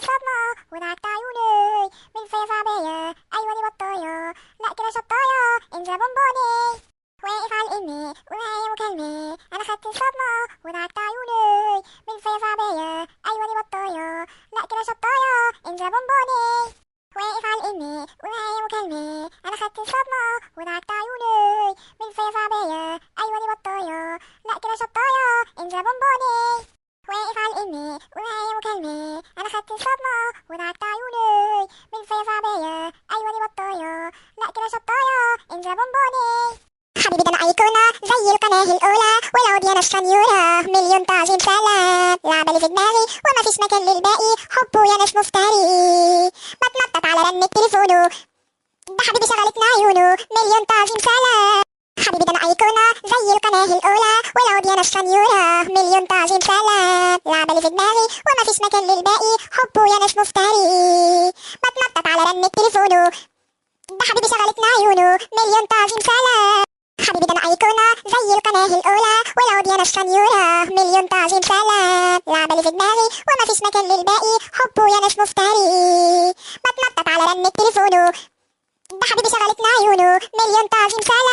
الصدمة وضحكت عيوني من فيا صعبية. أيوة دي بطاية، لا كده شطاية، انزل بونبوني. واقف على الإني ومعايا مكالمة، أنا خدت الصدمة وضحكت عيوني من فيا صعبية. أيوة دي بطاية، لا كده شطاية، انزل بونبوني. واقف على الإني ومعايا مكالمة، أنا خدت الصدمة وضحكت عيوني من فيا صعبية. أيوة دي بطاية، لا كده شطاية، انزل بونبوني. واقف على الإني ومعايا مكالمة، أنا خدت الصدمة وضحكت عيوني من فيا صعبية. أيوة دي بطاية، لا كده شطاية، انزل بونبوني. حبيبي ده أنا أيقونة زي القناة الأولى، والعود يا ناس سنيورة مليون تعظيم سلام. لعبة اللي في دماغي وما فيش مكان للباقي، حبه يا ناس مفتري. بتنطط على رن تليفونه، ده حبيبي شغلتنا عيونه مليون تعظيم سلام. حبيبي ده أنا أيقونة زي القناة الأولى، والعود يا ناس سنيورة مليون تعظيم سلام. لعبة اللي في دماغي وما فيش مكان للباقي، حبه يا ناس مفتري. بتنطط على رن تليفونه، ده حبيبي شغلتنا عيونه مليون تعظيم سلام. حبيبي ده أنا أيقونة زي القناة الأولى، والعود يا ناس سنيورة مليون تعظيم سلام. لعبة اللي في دماغي وما فيش مكان للباقي، حبه يا ناس مفتري. بتنطط على رن تليفونه، ده حبيبي شغلتنا عيونه مليون تعظيم سلام.